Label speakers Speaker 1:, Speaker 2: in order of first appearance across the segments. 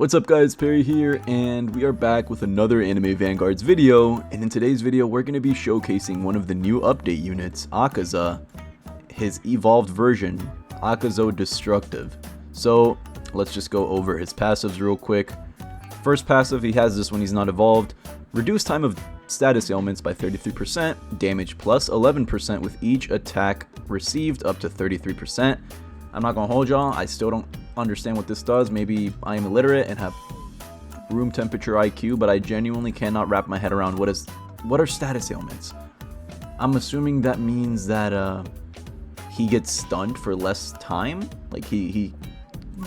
Speaker 1: What's up guys, Perry here, and we are back with another Anime Vanguards video, and in today's video we're going to be showcasing one of the new update units, Akazo, his evolved version, Akazo Destructive. So let's just go over his passives real quick. First passive, he has this when he's not evolved, reduce time of status ailments by 33%, damage plus 11% with each attack received up to 33%. I'm not going to hold y'all, I still don't understand what this does. Maybe I am illiterate and have room temperature IQ, but I genuinely cannot wrap my head around what are status ailments. I'm assuming that means that he gets stunned for less time, like he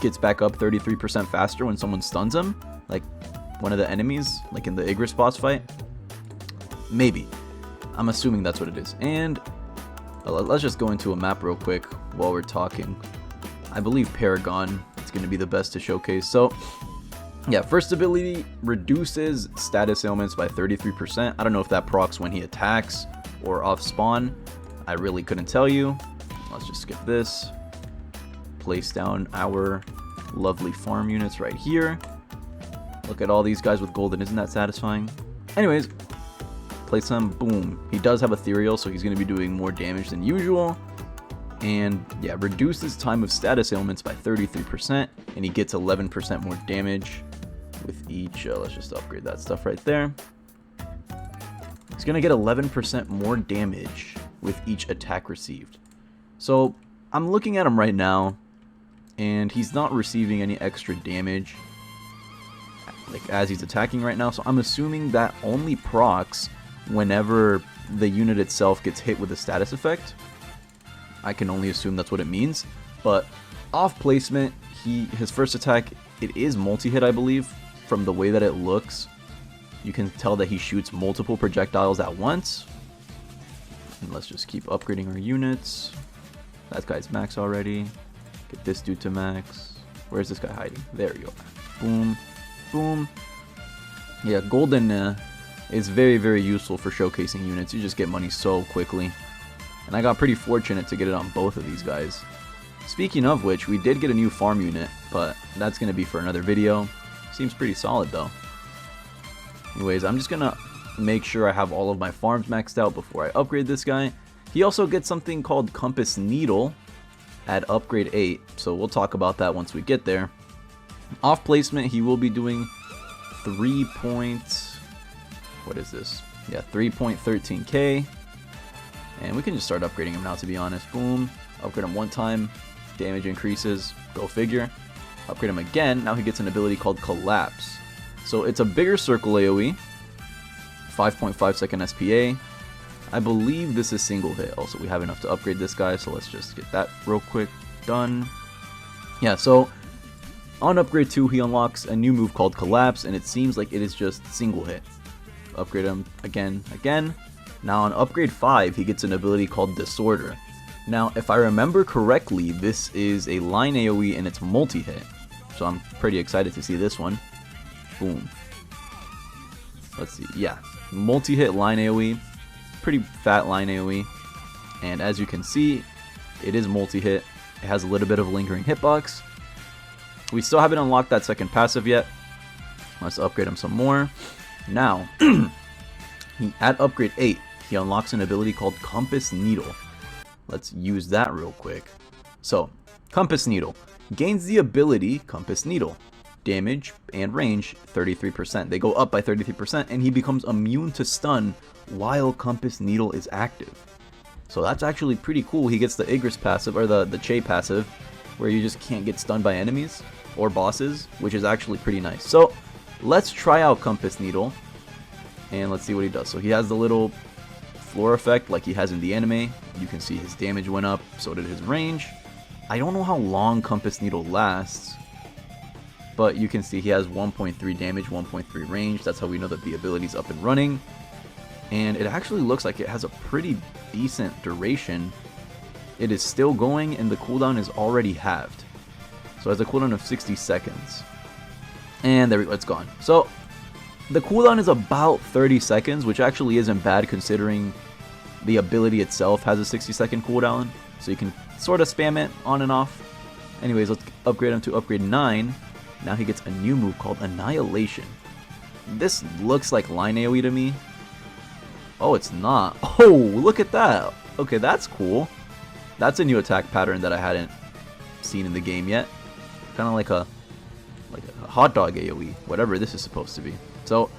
Speaker 1: gets back up 33% faster when someone stuns him, like one of the enemies, like in the Igris boss fight. Maybe. I'm assuming that's what it is. And let's just go into a map real quick while we're talking. I believe Paragon is going to be the best to showcase. So, yeah, first ability reduces status ailments by 33%. I don't know if that procs when he attacks or off spawn. I really couldn't tell you. Let's just skip this. Place down our lovely farm units right here. Look at all these guys with golden. Isn't that satisfying? Anyways, place them. Boom. He does have ethereal, so he's going to be doing more damage than usual. And yeah, reduces time of status ailments by 33%, and he gets 11% more damage with each. Let's just upgrade that stuff right there. He's gonna get 11% more damage with each attack received. So I'm looking at him right now, and he's not receiving any extra damage like as he's attacking right now. So I'm assuming that only procs whenever the unit itself gets hit with a status effect. I can only assume that's what it means, but off placement, his first attack, it is multi-hit, I believe. From the way that it looks, you can tell that he shoots multiple projectiles at once. And let's just keep upgrading our units. That guy's max already. Get this dude to max. Where's this guy hiding? There you go. Boom, boom. Yeah, golden is very, very useful for showcasing units. You just get money so quickly. And I got pretty fortunate to get it on both of these guys. Speaking of which, we did get a new farm unit, but that's going to be for another video. Seems pretty solid though. Anyways, I'm just going to make sure I have all of my farms maxed out before I upgrade this guy. He also gets something called Compass Needle at upgrade 8, so we'll talk about that once we get there. Off placement, he will be doing 3.13k. And we can just start upgrading him now, to be honest. Boom. Upgrade him one time. Damage increases. Go figure. Upgrade him again. Now he gets an ability called Collapse. So it's a bigger circle AoE. 5.5 second SPA. I believe this is single hit. Also, we have enough to upgrade this guy. So let's just get that real quick done. Yeah, so on upgrade 2, he unlocks a new move called Collapse. And it seems like it is just single hit. Upgrade him again. Now on upgrade 5, he gets an ability called Disorder. Now, if I remember correctly, this is a line AoE and it's multi-hit. So I'm pretty excited to see this one. Boom. Let's see. Yeah, multi-hit line AoE. Pretty fat line AoE. And as you can see, it is multi-hit. It has a little bit of a lingering hitbox. We still haven't unlocked that second passive yet. Let's upgrade him some more. Now, at upgrade 8, he unlocks an ability called Compass Needle. Let's use that real quick. So, Compass Needle gains the ability Compass Needle. Damage and range 33%. They go up by 33%, and he becomes immune to stun while Compass Needle is active. So that's actually pretty cool. He gets the Igris passive, or the Che passive, where you just can't get stunned by enemies or bosses, which is actually pretty nice. So, let's try out Compass Needle. And let's see what he does. So he has the little floor effect like he has in the anime. You can see his damage went up, so did his range. I don't know how long Compass Needle lasts, but you can see he has 1.3 damage, 1.3 range. That's how we know that the ability's up and running. And it actually looks like it has a pretty decent duration. It is still going, and the cooldown is already halved. So it has a cooldown of 60 seconds. And there we go, it's gone. So the cooldown is about 30 seconds, which actually isn't bad considering the ability itself has a 60-second cooldown. So you can sort of spam it on and off. Anyways, let's upgrade him to upgrade 9. Now he gets a new move called Annihilation. This looks like line AoE to me. Oh, it's not. Oh, look at that. Okay, that's cool. That's a new attack pattern that I hadn't seen in the game yet. Kind of like a hot dog AoE, whatever this is supposed to be. So,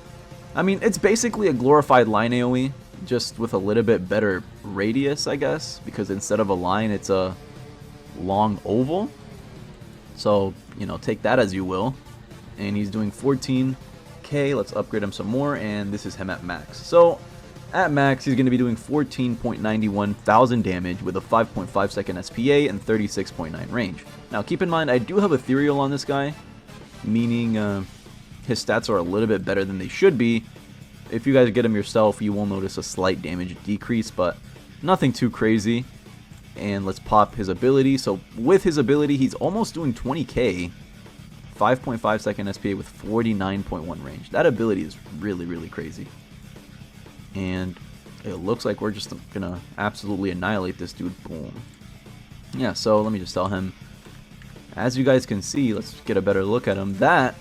Speaker 1: I mean, it's basically a glorified line AoE, just with a little bit better radius, I guess, because instead of a line, it's a long oval. So, you know, take that as you will. And he's doing 14k. Let's upgrade him some more, and this is him at max. So, at max, he's going to be doing 14.91 thousand damage with a 5.5 second SPA and 36.9 range. Now, keep in mind, I do have Ethereal on this guy, meaning his stats are a little bit better than they should be. If you guys get him yourself, you will notice a slight damage decrease, but nothing too crazy. And let's pop his ability. So with his ability, he's almost doing 20k, 5.5 second SPA with 49.1 range. That ability is really, really crazy. And it looks like we're just gonna absolutely annihilate this dude. Boom. Yeah, so let me just tell him. As you guys can see, let's get a better look at him. That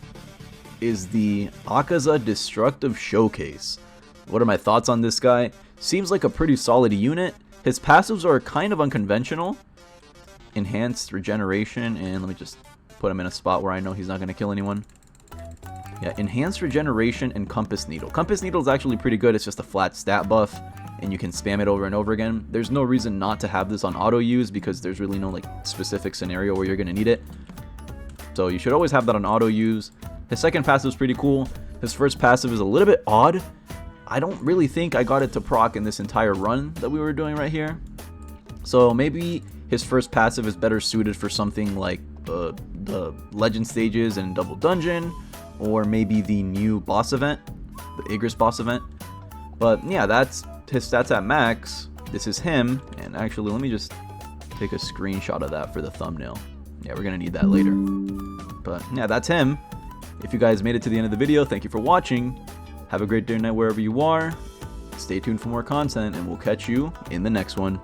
Speaker 1: is the Akazo Destructive Showcase. What are my thoughts on this guy? Seems like a pretty solid unit. His passives are kind of unconventional. Enhanced Regeneration, and let me just put him in a spot where I know he's not going to kill anyone. Yeah, Enhanced Regeneration and Compass Needle. Compass Needle is actually pretty good. It's just a flat stat buff, and you can spam it over and over again. There's no reason not to have this on auto use because there's really no like specific scenario where you're going to need it. So you should always have that on auto use. His second passive is pretty cool. His first passive is a little bit odd. I don't really think I got it to proc in this entire run that we were doing right here. So maybe his first passive is better suited for something like the legend stages and double dungeon, or maybe the new boss event, the Igris boss event. But yeah, that's his stats at max. This is him, and actually let me just take a screenshot of that for the thumbnail. Yeah, we're gonna need that later. But yeah, that's him. If you guys made it to the end of the video, thank you for watching. Have a great day or night wherever you are. Stay tuned for more content, and we'll catch you in the next one.